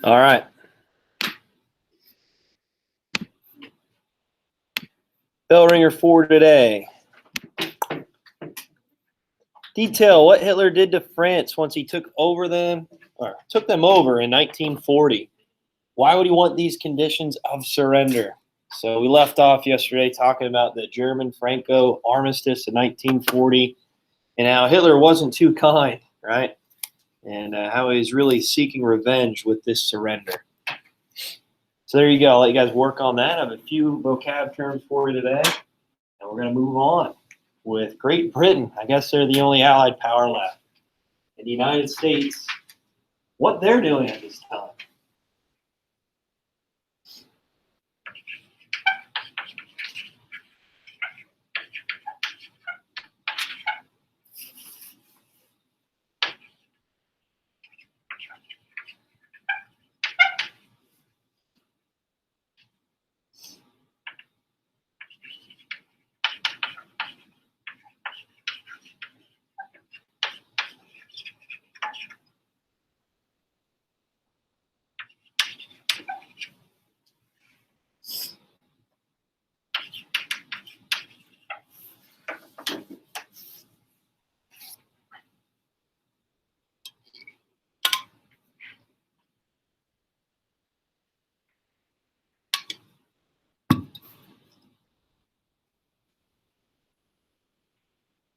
All right. Bell ringer for today. Detail what Hitler did to France once he took them over in 1940. Why would he want these conditions of surrender? So we left off yesterday talking about the German-Franco armistice in 1940 and how Hitler wasn't too kind, right? And how he was really seeking revenge with this surrender. So there you go. I'll let you guys work on that. I have a few vocab terms for you today, and we're going to move on with Great Britain. I guess they're the only Allied power left. And the United States, what they're doing at this time.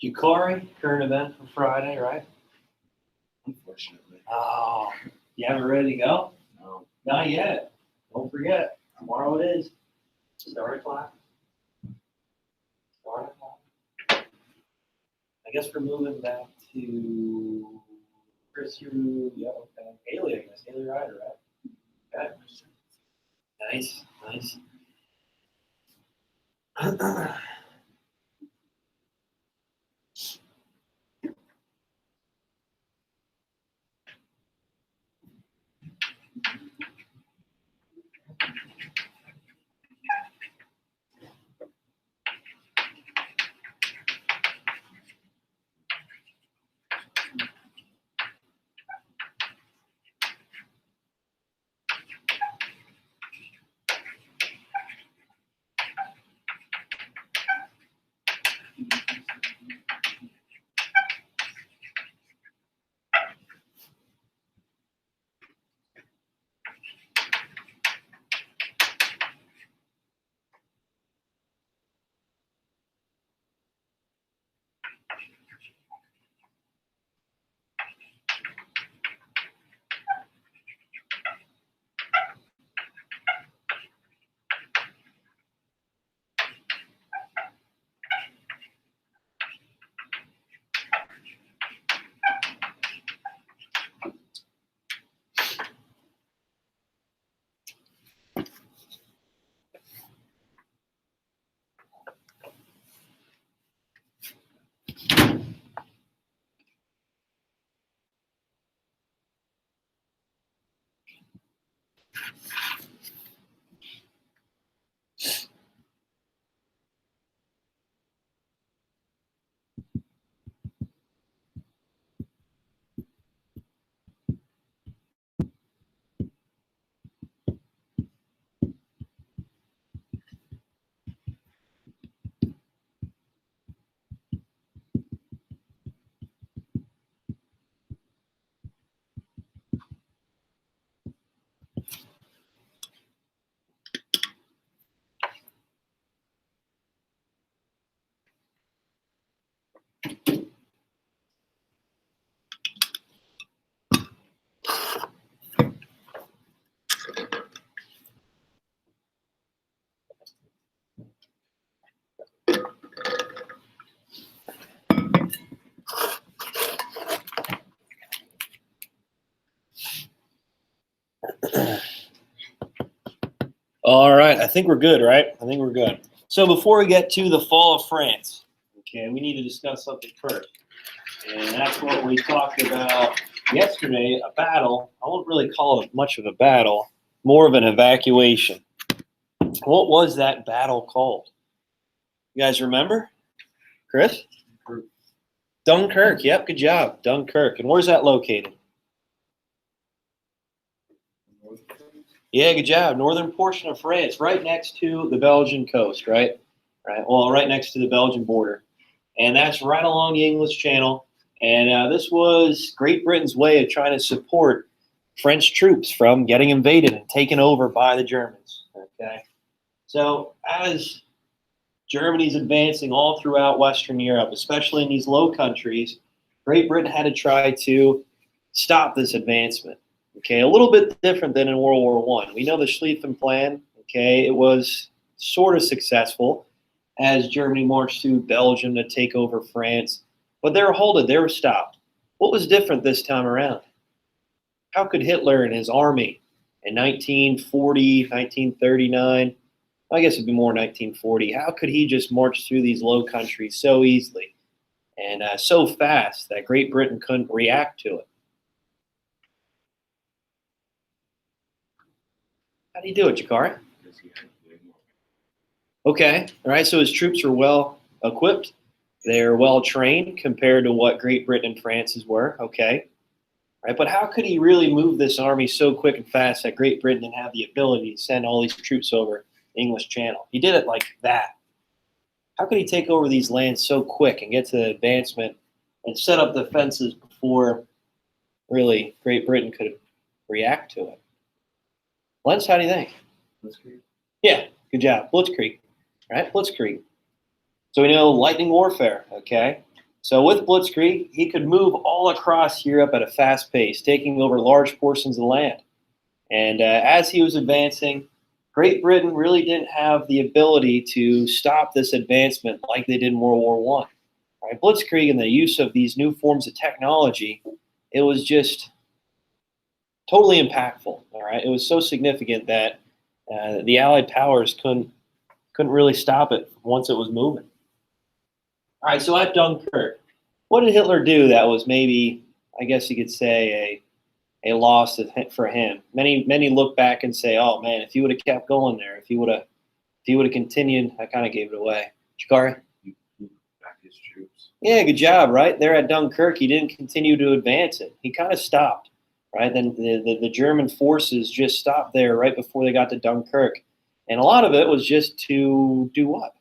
Yukari, current event for Friday, right? Unfortunately. Oh, you have it ready to go? No. Not yet. Don't forget. Tomorrow it is. Start o'clock. I guess we're moving back to Chris, okay. Haley, I guess. Haley Ryder, right? Okay. Nice, nice. All right, I think we're good, right? I think we're good. So before we get to the fall of France, okay, we need to discuss something first. And that's what we talked about yesterday, a battle. I won't really call it much of a battle, more of an evacuation. What was that battle called? You guys remember? Chris? Dunkirk. Yep, good job. Dunkirk. And where's that located? Yeah, good job. Northern portion of France, right next to the Belgian coast, right? Right. Well, right next to the Belgian border. And that's right along the English Channel. And this was Great Britain's way of trying to support French troops from getting invaded and taken over by the Germans. Okay. So as Germany's advancing all throughout Western Europe, especially in these low countries, Great Britain had to try to stop this advancement. Okay, a little bit different than in World War One. We know the Schlieffen Plan. Okay, it was sort of successful as Germany marched through Belgium to take over France, but they were halted. They were stopped. What was different this time around? How could Hitler and his army in 1940, 1939, I guess it'd be more 1940, how could he just march through these low countries so easily and so fast that Great Britain couldn't react to it? How do you do it, Jakari? Okay, all right, so his troops are well equipped. They're well trained compared to what Great Britain and France's were, okay. Right, but how could he really move this army so quick and fast that Great Britain didn't have the ability to send all these troops over the English Channel? He did it like that. How could he take over these lands so quick and get to the advancement and set up the fences before really Great Britain could react to it? Lens, how do you think? Blitzkrieg. Yeah, good job. Blitzkrieg, right? Blitzkrieg. So we know lightning warfare, okay? So with Blitzkrieg, he could move all across Europe at a fast pace, taking over large portions of land. And as he was advancing, Great Britain really didn't have the ability to stop this advancement like they did in World War One. Right? Blitzkrieg and the use of these new forms of technology, it was just totally impactful. All right, it was so significant that the Allied powers couldn't really stop it once it was moving. All right, so at Dunkirk, what did Hitler do that was maybe, I guess you could say, a loss for him? Many look back and say, "Oh man, if he would have kept going there, if he would have continued," I kind of gave it away. Jakari? Back his troops. Yeah, good job. Right there at Dunkirk, he didn't continue to advance it. He kind of stopped. Right then, the German forces just stopped there right before they got to Dunkirk, and a lot of it was just to do what?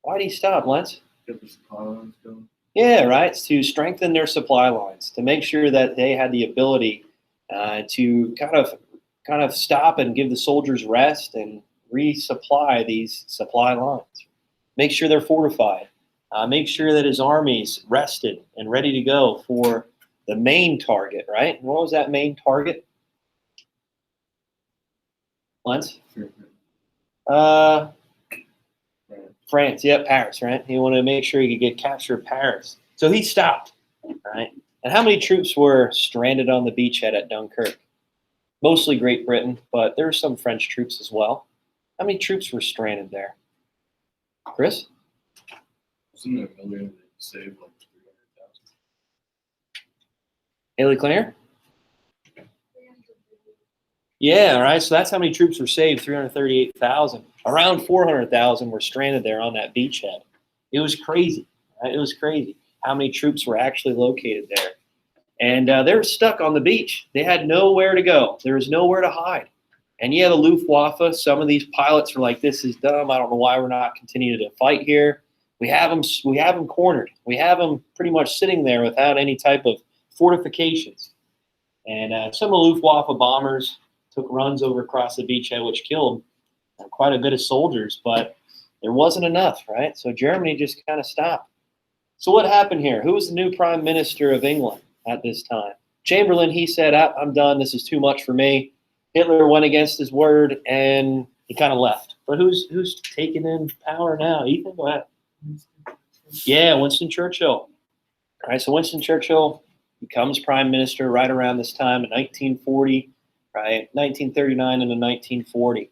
Why did he stop, Lance? Get the supply lines going. Yeah, right. It's to strengthen their supply lines, to make sure that they had the ability to kind of stop and give the soldiers rest and resupply these supply lines. Make sure they're fortified. Make sure that his armies rested and ready to go for the main target. Right? What was that main target? Lance? France, yeah, Paris, right? He wanted to make sure he could capture Paris. So he stopped, right? And how many troops were stranded on the beachhead at Dunkirk? Mostly Great Britain, but there were some French troops as well. How many troops were stranded there? Chris? Wasn't it a million that saved like 300,000? Haley Claire? Yeah, all right. So that's how many troops were saved, 338,000. Around 400,000 were stranded there on that beachhead. It was crazy. Right? It was crazy how many troops were actually located there. And they were stuck on the beach. They had nowhere to go. There was nowhere to hide. And yeah, the Luftwaffe, some of these pilots were like, "This is dumb. I don't know why we're not continuing to fight here. We have them cornered. We have them pretty much sitting there without any type of fortifications." And some of the Luftwaffe bombers took runs over across the beachhead, which killed quite a bit of soldiers, but there wasn't enough, right? So Germany just kind of stopped. So what happened here? Who was the new prime minister of England at this time? Chamberlain, he said, "I'm done. This is too much for me." Hitler went against his word, and he kind of left. But who's taking in power now? Ethan, go ahead. Yeah, Winston Churchill. All right, so Winston Churchill becomes prime minister right around this time in 1940, right? 1939 into 1940.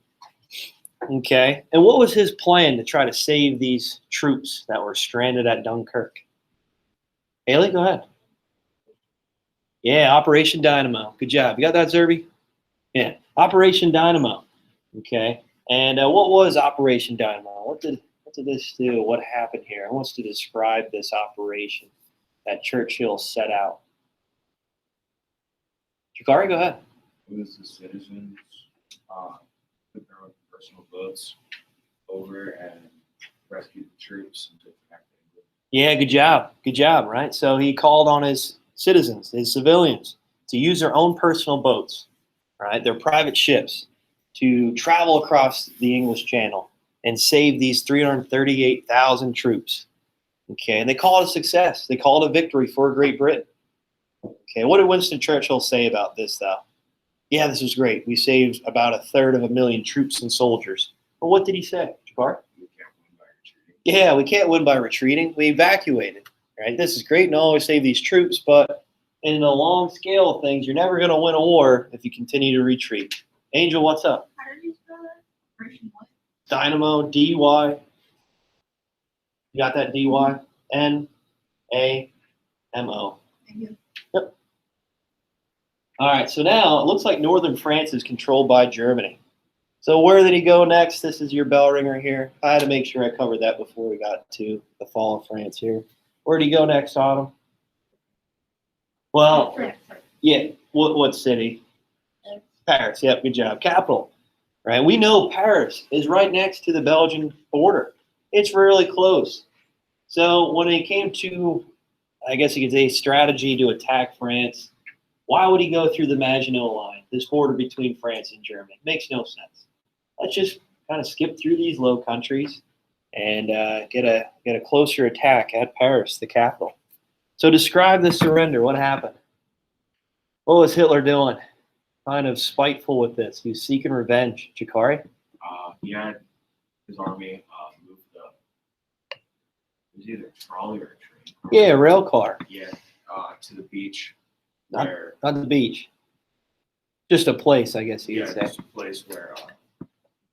Okay, and what was his plan to try to save these troops that were stranded at Dunkirk? Haley, go ahead. Yeah, Operation Dynamo. Good job. You got that, Zerby? Yeah, Operation Dynamo. Okay, and what was Operation Dynamo? What did this do? What happened here? Who wants to describe this operation that Churchill set out? Jakari, go ahead. It was the citizens took their own personal boats over and rescued the troops and took them back to England. Yeah, good job, right? So he called on his citizens, his civilians, to use their own personal boats, right? Their private ships, to travel across the English Channel and save these 338,000 troops. Okay, and they call it a success. They call it a victory for Great Britain. Okay, what did Winston Churchill say about this, though? Yeah, this was great. We saved about 1/3 troops and soldiers. But what did he say, Jakar? We can't win by retreating. Yeah, we can't win by retreating. We evacuated, right? This is great and all, we save these troops, but in the long scale of things, you're never going to win a war if you continue to retreat. Angel, what's up? How did you spell that? Operation what? Dynamo, D-Y. You got that D-Y? N-A-M-O. Thank you. Yep. All right, so now it looks like northern France is controlled by Germany. So where did he go next? This is your bell ringer here. I had to make sure I covered that before we got to the fall of France here. Where did he go next, Autumn? Well, France. yeah, what city? Paris, yep, good job. Capital, right? We know Paris is right next to the Belgian border. It's really close. So when it came to, I guess you could say, strategy to attack France, why would he go through the Maginot Line, this border between France and Germany? It makes no sense. Let's just kind of skip through these low countries and get a closer attack at Paris, the capital. So describe the surrender. What happened? What was Hitler doing? Kind of spiteful with this. He was seeking revenge. Jakari? He had his army moved up. It was either a trolley or a train. Yeah, a rail car. Yeah, to the beach. Not Where, the beach. Just a place, I guess you yeah, could say. just a place where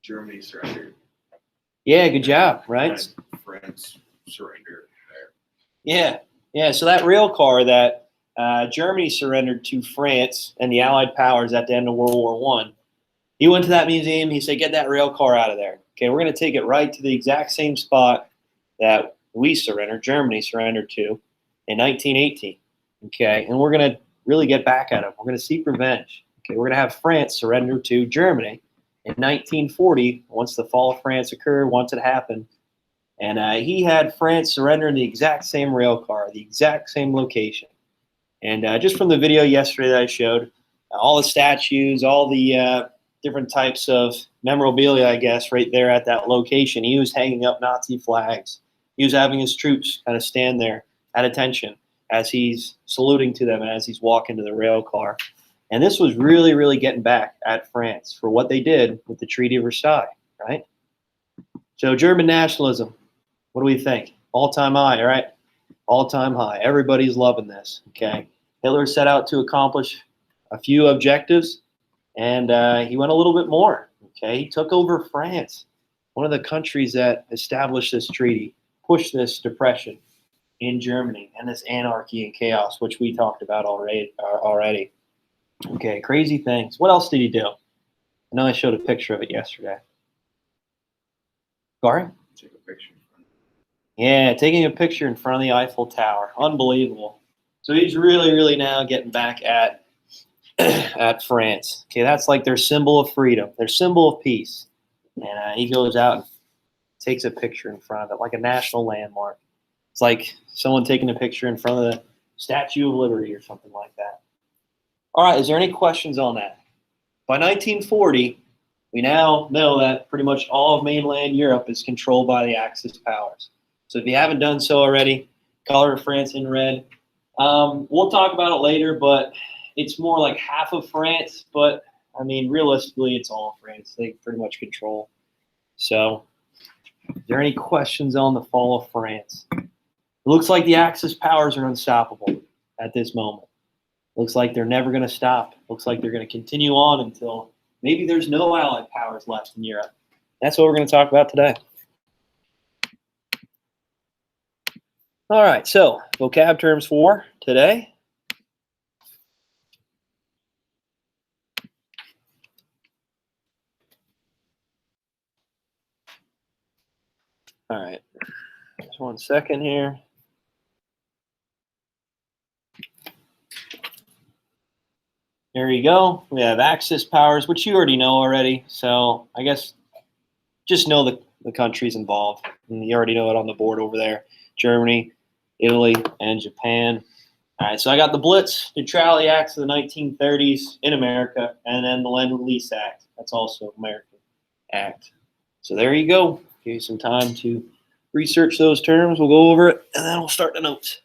Germany surrendered. Yeah, good job, right? And France surrendered there. Yeah. So that rail car that Germany surrendered to France and the Allied powers at the end of World War I, he went to that museum. He said, get that rail car out of there. Okay, we're going to take it right to the exact same spot that Germany surrendered to in 1918. Okay, and we're going to really get back at them. We're going to seek revenge. Okay, we're going to have France surrender to Germany in 1940, once the fall of France occurred, once it happened. And he had France surrender in the exact same rail car, the exact same location. And just from the video yesterday that I showed, all the statues, all the different types of memorabilia, I guess, right there at that location, he was hanging up Nazi flags. He was having his troops kind of stand there at attention as he's saluting to them as he's walking to the rail car. And this was really, really getting back at France for what they did with the Treaty of Versailles, right? So German nationalism, what do we think? All-time high, right? All-time high. Everybody's loving this, okay? Hitler set out to accomplish a few objectives, and he went a little bit more, okay? He took over France, one of the countries that established this treaty, pushed this depression in Germany and this anarchy and chaos, which we talked about already. Okay, crazy things. What else did he do? I know I showed a picture of it yesterday. Gary? Take a picture. Yeah, taking a picture in front of the Eiffel Tower. Unbelievable. So he's really, really now getting back at France. Okay, that's like their symbol of freedom, their symbol of peace. And he goes out and takes a picture in front of it, like a national landmark. It's like someone taking a picture in front of the Statue of Liberty or something like that. All right, is there any questions on that? By 1940, we now know that pretty much all of mainland Europe is controlled by the Axis powers. So if you haven't done so already, color France in red. We'll talk about it later, but it's more like half of France. But, I mean, realistically, it's all France. They pretty much control. So is there any questions on the fall of France? It looks like the Axis powers are unstoppable at this moment. Looks like they're never going to stop. Looks like they're going to continue on until maybe there's no Allied powers left in Europe. That's what we're going to talk about today. All right, so vocab terms for today. All right, just 1 second here. There you go. We have Axis powers, which you already know already. So I guess just know the countries involved. And you already know it on the board over there. Germany, Italy, and Japan. All right, so I got the Blitz, Neutrality Acts of the 1930s in America, and then the Lend-Lease Act. That's also American act. So there you go. Give you some time to research those terms. We'll go over it, and then we'll start the notes.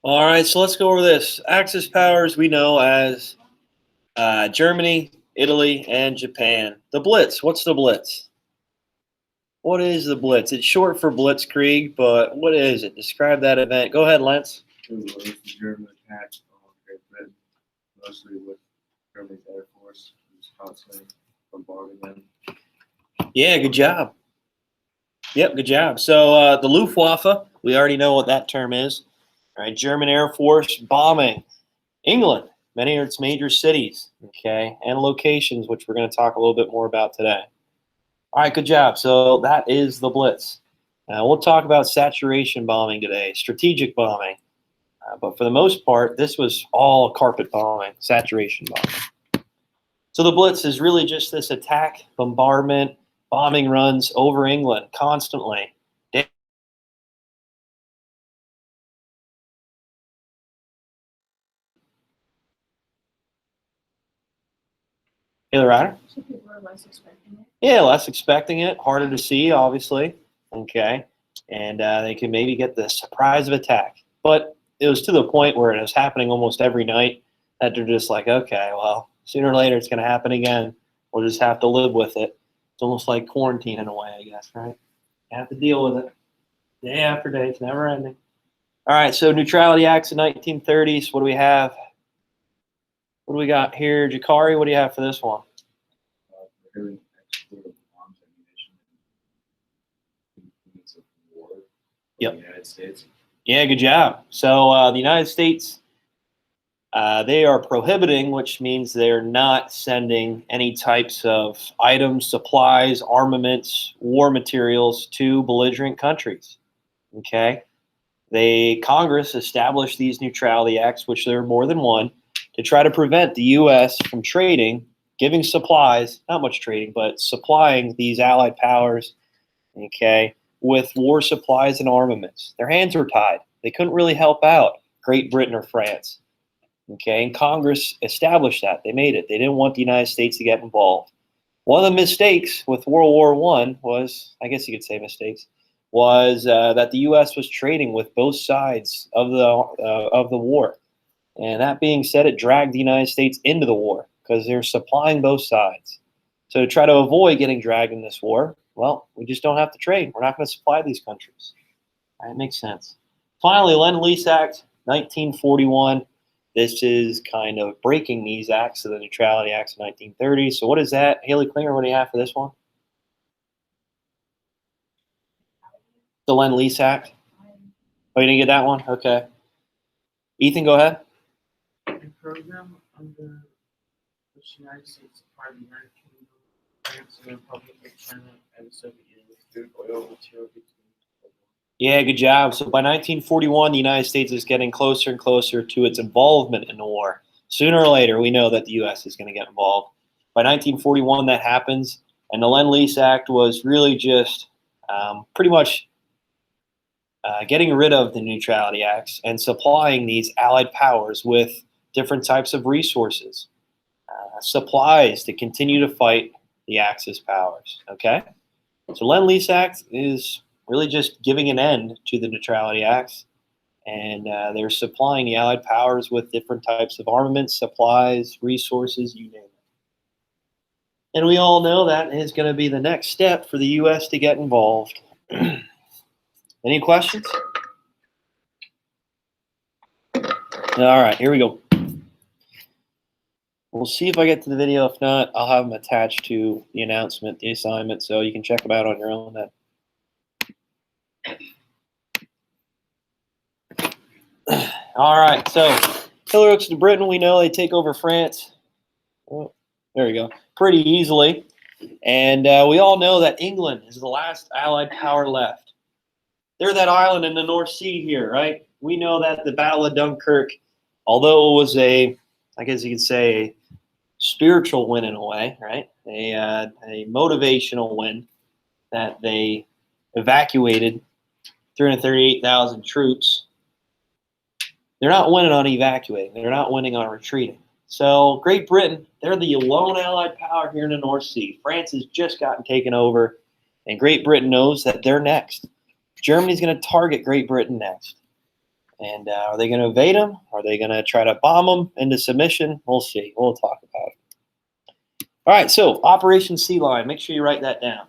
All right, so let's go over this. Axis powers we know as Germany, Italy, and Japan. The Blitz. What's the Blitz? What is the Blitz? It's short for Blitzkrieg, but what is it? Describe that event. Go ahead, Lance. It was the German attack on Great Britain, mostly with Germany's Air Force, who was constantly bombarding them. Yeah, good job. Yep, good job. So the Luftwaffe, we already know what that term is. All right, German Air Force bombing England, many of its major cities, okay, and locations, which we're going to talk a little bit more about today. All right, good job. So that is the Blitz. We'll talk about saturation bombing today, strategic bombing. But for the most part, this was all carpet bombing, saturation bombing. So the Blitz is really just this attack, bombardment, bombing runs over England constantly. Taylor Ryder? So people are less expecting it. Yeah, less expecting it, harder to see, obviously. Okay. And they can maybe get the surprise of attack. But it was to the point where it was happening almost every night that they're just like, okay, well, sooner or later it's going to happen again. We'll just have to live with it. It's almost like quarantine in a way, I guess, right? You have to deal with it day after day. It's never ending. All right, so Neutrality Acts in 1930s. What do we have? What do we got here? Jakari, what do you have for this one? Prohibiting export of arms and ammunition in moments of war from Yep. the United States. Yeah, good job. So the United States, they are prohibiting, which means they're not sending any types of items, supplies, armaments, war materials to belligerent countries. Okay? Congress established these neutrality acts, which there are more than one, to try to prevent the U.S. from trading, giving supplies, not much trading, but supplying these allied powers, okay, with war supplies and armaments. Their hands were tied. They couldn't really help out Great Britain or France. Okay, and Congress established that. They made it. They didn't want the United States to get involved. One of the mistakes with World War I was, I guess you could say mistakes, was that the U.S. was trading with both sides of the war. And that being said, it dragged the United States into the war because they're supplying both sides. So to try to avoid getting dragged in this war, well, we just don't have to trade. We're not going to supply these countries. All right, it makes sense. Finally, Lend-Lease Act, 1941. This is kind of breaking these acts of the Neutrality Acts of 1930. So what is that? Haley Klinger, what do you have for this one? The Lend-Lease Act. Oh, you didn't get that one? Okay. Ethan, go ahead. A program under which the United States supplied the United Kingdom, France, and the Republic of China, and the Soviet Union with food, oil, material between. Yeah, good job. So by 1941, the United States is getting closer and closer to its involvement in the war. Sooner or later, we know that the U.S. is going to get involved. By 1941, that happens, and the Lend-Lease Act was really just pretty much getting rid of the Neutrality Acts and supplying these allied powers with different types of resources, supplies to continue to fight the Axis powers. Okay, so Lend-Lease Act is really just giving an end to the Neutrality Acts, and they're supplying the allied powers with different types of armaments, supplies, resources, you name it. And we all know that is going to be the next step for the U.S. to get involved. Any questions? All right, here we go. We'll see if I get to the video. If not, I'll have them attached to the announcement, the assignment, so you can check them out on your own then. All right, so Hitler looks to Britain. We know they take over France. Oh, there we go. Pretty easily. And we all know that England is the last Allied power left. They're that island in the North Sea here, right? We know that the Battle of Dunkirk, although it was I guess you could say, a spiritual win in a way, right? A motivational win, that they evacuated 338,000 troops. They're not winning on evacuating. They're not winning on retreating. So Great Britain, they're the lone Allied power here in the North Sea. France has just gotten taken over, and Great Britain knows that they're next. Germany's going to target Great Britain next. And are they going to invade them? Are they going to try to bomb them into submission? We'll see. We'll talk about it. All right, so Operation Sea Lion. Make sure you write that down.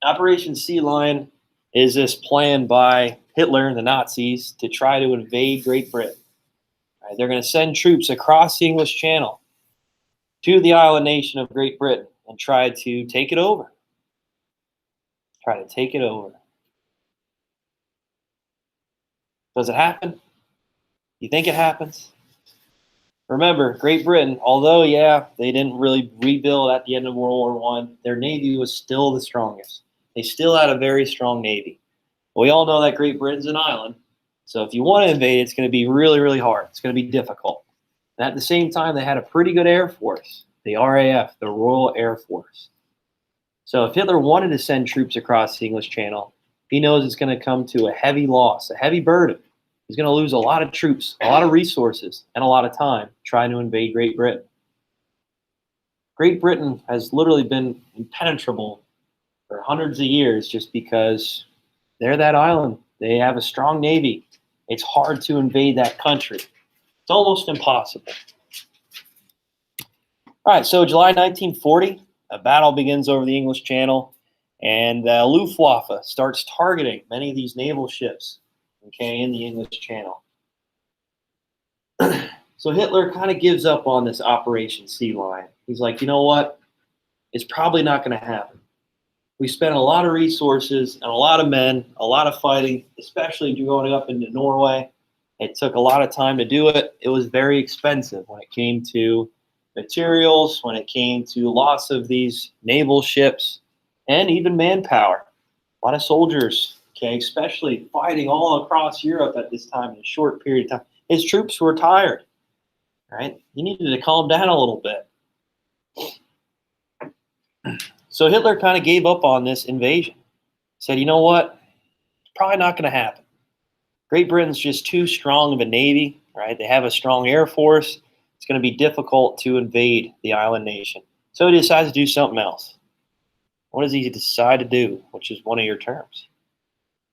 Operation Sea Lion is this plan by Hitler and the Nazis to try to invade Great Britain. All right, they're going to send troops across the English Channel to the island nation of Great Britain and try to take it over. Try to take it over. Does it happen? You think it happens? Remember, Great Britain, although, yeah, they didn't really rebuild at the end of World War I, their Navy was still the strongest. They still had a very strong Navy. We all know that Great Britain's an island, so if you want to invade, it's going to be really, really hard. It's going to be difficult. And at the same time, they had a pretty good Air Force, the RAF, the Royal Air Force. So if Hitler wanted to send troops across the English Channel, he knows it's going to come to a heavy loss, a heavy burden. He's going to lose a lot of troops, a lot of resources, and a lot of time trying to invade Great Britain. Great Britain has literally been impenetrable for hundreds of years just because they're that island. They have a strong Navy. It's hard to invade that country. It's almost impossible. All right, so July 1940, a battle begins over the English Channel, and Luftwaffe starts targeting many of these naval ships, okay, in the English Channel. So Hitler kind of gives up on this Operation Sea Lion. He's like, you know what? It's probably not going to happen. We spent a lot of resources and a lot of men, a lot of fighting, especially going up into Norway. It took a lot of time to do it. It was very expensive when it came to materials, when it came to loss of these naval ships, and even manpower. A lot of soldiers, okay, especially fighting all across Europe at this time in a short period of time. His troops were tired, right? He needed to calm down a little bit. So Hitler kind of gave up on this invasion. Said, you know what? It's probably not going to happen. Great Britain's just too strong of a navy, right? They have a strong air force. It's going to be difficult to invade the island nation. So he decides to do something else. What does he decide to do? Which is one of your terms.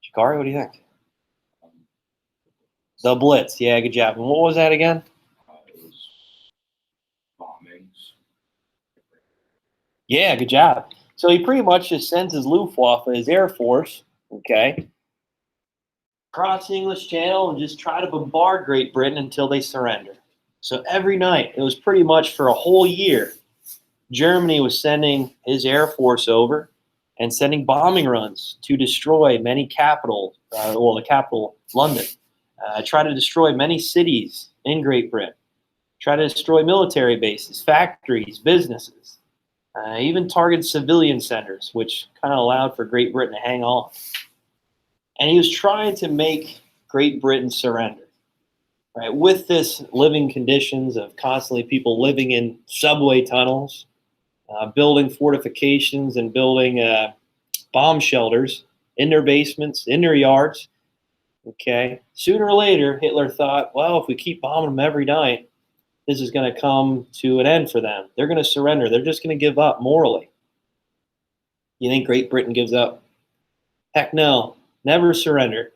Shikari, what do you think? The Blitz. Yeah, good job. And what was that again? Yeah, good job. So he pretty much just sends his Luftwaffe, his Air Force, okay, across the English Channel and just try to bombard Great Britain until they surrender. So every night, it was pretty much for a whole year, Germany was sending his Air Force over and sending bombing runs to destroy many capitals, the capital, London, try to destroy many cities in Great Britain, try to destroy military bases, factories, businesses, even targeted civilian centers, which kind of allowed for Great Britain to hang on. And he was trying to make Great Britain surrender. Right? With this living conditions of constantly people living in subway tunnels, building fortifications and building bomb shelters in their basements, in their yards. Okay. Sooner or later, Hitler thought, well, if we keep bombing them every night, this is going to come to an end for them. They're going to surrender. They're just going to give up morally. You think Great Britain gives up? Heck no. Never surrender.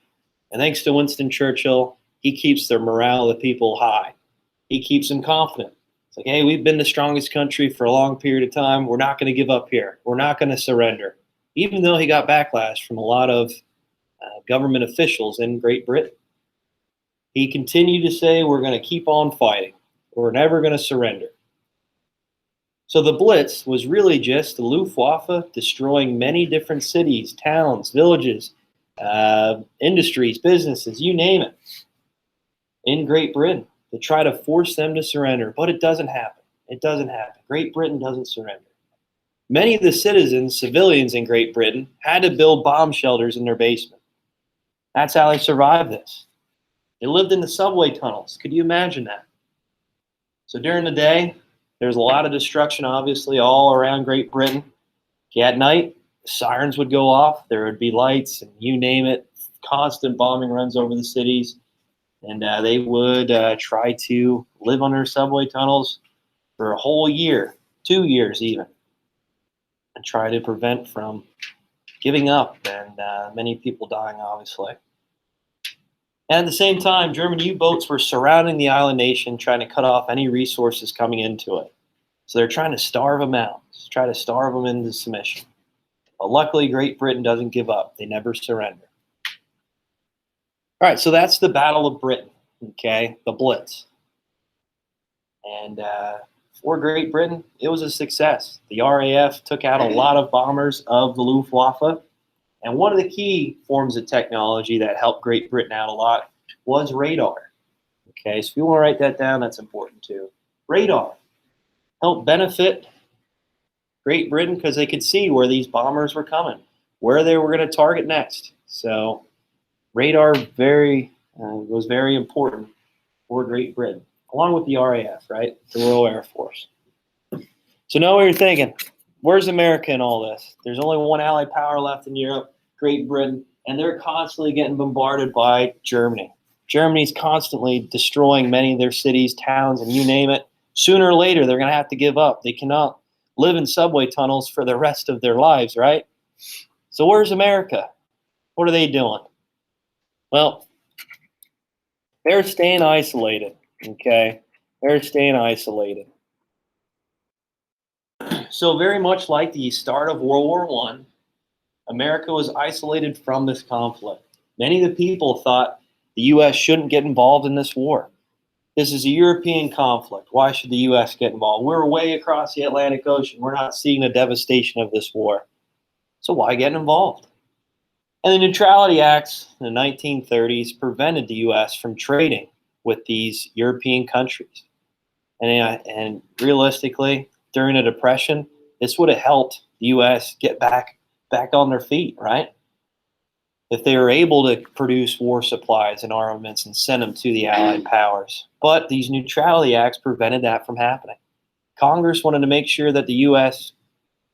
And thanks to Winston Churchill, he keeps the morale of the people high. He keeps them confident. It's like, hey, we've been the strongest country for a long period of time. We're not going to give up here. We're not going to surrender. Even though he got backlash from a lot of government officials in Great Britain. He continued to say, we're going to keep on fighting. We're never going to surrender. So the Blitz was really just the Luftwaffe destroying many different cities, towns, villages, industries, businesses, you name it, in Great Britain to try to force them to surrender. But it doesn't happen. It doesn't happen. Great Britain doesn't surrender. Many of the citizens, civilians in Great Britain, had to build bomb shelters in their basement. That's how they survived this. They lived in the subway tunnels. Could you imagine that? So during the day, there's a lot of destruction, obviously, all around Great Britain. At night, sirens would go off. There would be lights, and you name it, constant bombing runs over the cities. And they would try to live under subway tunnels for a whole year, 2 years even, and try to prevent from giving up and many people dying, obviously. And at the same time, German U-boats were surrounding the island nation, trying to cut off any resources coming into it. So they're trying to starve them out, try to starve them into submission. But luckily, Great Britain doesn't give up. They never surrender. All right, so that's the Battle of Britain, okay, the Blitz. And for Great Britain, it was a success. The RAF took out a lot of bombers of the Luftwaffe. And one of the key forms of technology that helped Great Britain out a lot was radar. Okay, so if you want to write that down, that's important too. Radar helped benefit Great Britain because they could see where these bombers were coming, where they were going to target next. So radar was very important for Great Britain, along with the RAF, right? The Royal Air Force. So now what you're thinking, where's America in all this? There's only one allied power left in Europe, Great Britain, and they're constantly getting bombarded by Germany. Germany's constantly destroying many of their cities, towns, and you name it. Sooner or later, they're going to have to give up. They cannot live in subway tunnels for the rest of their lives, right? So where's America? What are they doing? Well, they're staying isolated, okay? They're staying isolated. So very much like the start of World War I, America was isolated from this conflict. Many of the people thought the U.S. shouldn't get involved in this war. This is a European conflict. Why should the U.S. get involved? We're way across the Atlantic Ocean. We're not seeing the devastation of this war. So why get involved? And the Neutrality Acts in the 1930s prevented the U.S. from trading with these European countries. And realistically, during the Depression, this would have helped the U.S. get back on their feet, right? If they were able to produce war supplies and armaments and send them to the Allied powers. But these Neutrality Acts prevented that from happening. Congress wanted to make sure that the U.S.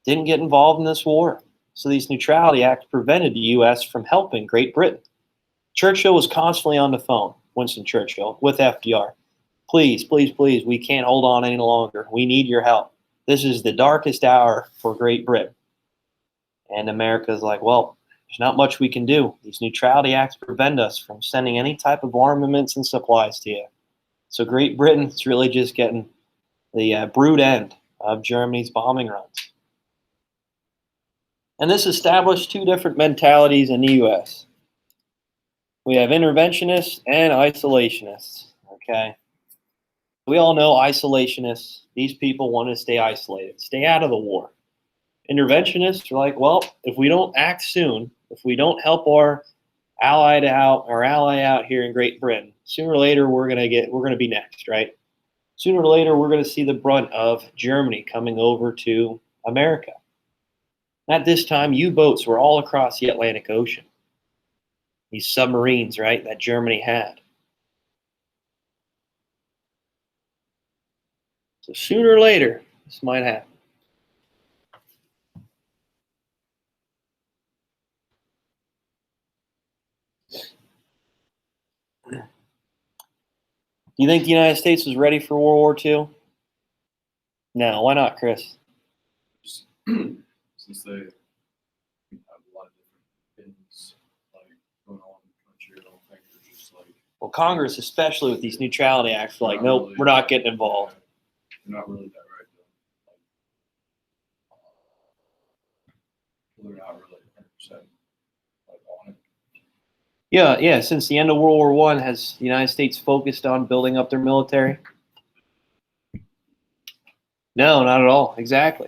didn't get involved in this war. So these Neutrality Acts prevented the U.S. from helping Great Britain. Churchill was constantly on the phone, Winston Churchill, with FDR. Please, please, please, we can't hold on any longer. We need your help. This is the darkest hour for Great Britain. And America's like, well, there's not much we can do. These Neutrality Acts prevent us from sending any type of armaments and supplies to you. So Great Britain is really just getting the brute end of Germany's bombing runs. And this established two different mentalities in the U.S. We have interventionists and isolationists, okay? We all know isolationists. These people want to stay isolated, stay out of the war. Interventionists are like, well, if we don't act soon, if we don't help our ally out here in Great Britain, sooner or later we're gonna be next, right? Sooner or later we're gonna see the brunt of Germany coming over to America. At this time, U-boats were all across the Atlantic Ocean. These submarines, right, that Germany had. So sooner or later, this might happen. Do you think the United States was ready for World War II? No, why not, Chris? Since they have a lot of different things like going on in the country, I don't think they're just like. Well, Congress, especially with these Neutrality Acts, are like, not nope, really- we're not getting involved. They're not really that right though. Like, they're not really 100% like on it. Yeah. Since the end of World War I, has the United States focused on building up their military? No, not at all. Exactly.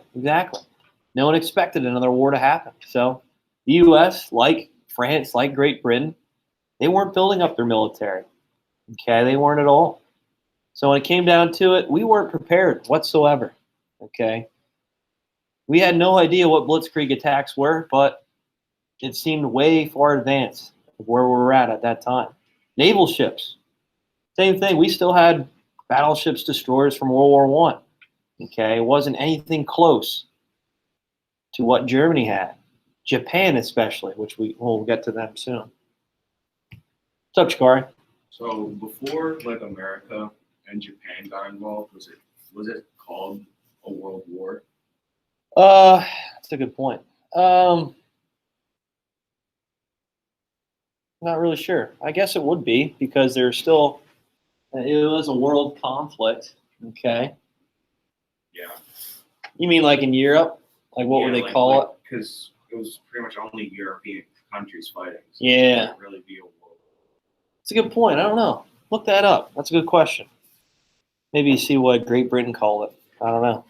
No one expected another war to happen. So the U.S., like France, like Great Britain, they weren't building up their military. Okay, they weren't at all. So when it came down to it, we weren't prepared whatsoever. Okay, we had no idea what Blitzkrieg attacks were, but it seemed way far advanced of where we were at that time. Naval ships, same thing. We still had battleships, destroyers from World War One. Okay, it wasn't anything close to what Germany had. Japan especially, which we'll get to them soon. What's up, Shikari? So before like America and Japan got involved, was it called a world war? That's a good point. Not really sure. I guess it would be because there's still it was a world conflict. Okay. Yeah. You mean like in Europe? Like what would they call it? Because it was pretty much only European countries fighting. So Yeah. It wouldn't really be a war. It's a good point. I don't know. Look that up. That's a good question. Maybe see what Great Britain called it. I don't know.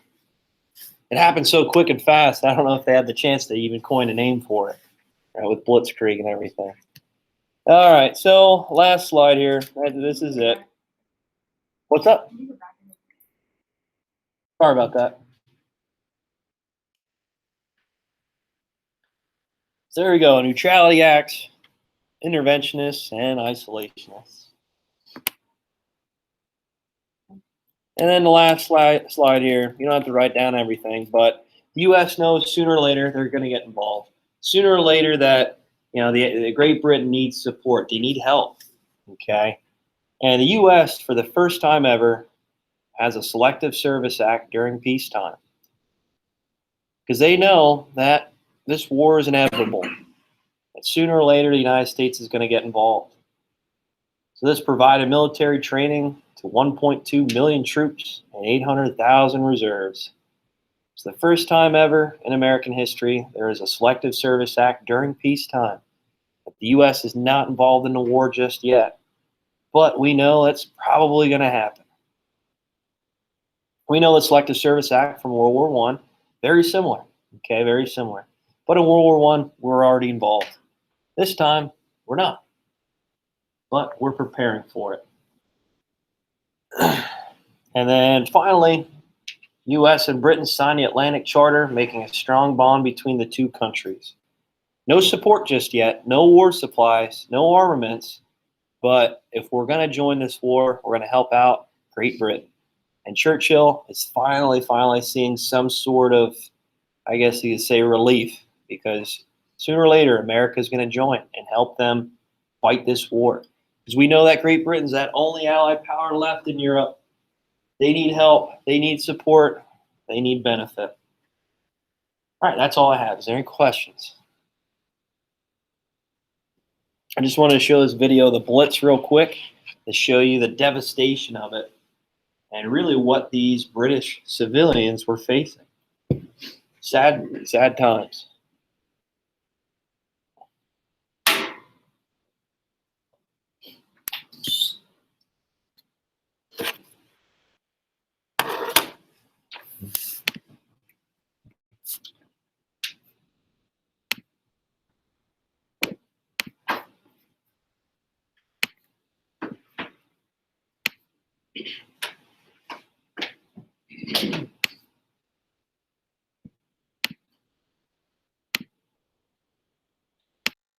It happened so quick and fast. I don't know if they had the chance to even coin a name for it, right, with Blitzkrieg and everything. All right. So last slide here. This is it. What's up? Can you go back in the- Sorry about that. So there we go. Neutrality Acts, interventionists, and isolationists. And then the last slide here. You don't have to write down everything, but the U.S. knows sooner or later they're going to get involved. Sooner or later that the Great Britain needs support. They need help. Okay, and the U.S. for the first time ever has a Selective Service Act during peacetime because they know that this war is inevitable. That sooner or later the United States is going to get involved. So this provided military training to 1.2 million troops and 800,000 reserves. It's the first time ever in American history there is a Selective Service Act during peacetime. But the U.S. is not involved in the war just yet. But we know it's probably going to happen. We know the Selective Service Act from World War I, very similar. Okay, very similar. But in World War I, we're already involved. This time, we're not. But we're preparing for it. And then finally, U.S. and Britain signed the Atlantic Charter, making a strong bond between the two countries. No support just yet, no war supplies, no armaments, but if we're going to join this war, we're going to help out Great Britain. And Churchill is finally seeing some sort of, I guess you could say, relief, because sooner or later, America is going to join and help them fight this war. Because we know that Great Britain's that only allied power left in Europe. They need help. They need support. They need benefit. All right, that's all I have. Is there any questions? I just wanted to show this video, the Blitz, real quick to show you the devastation of it and really what these British civilians were facing. Sad times.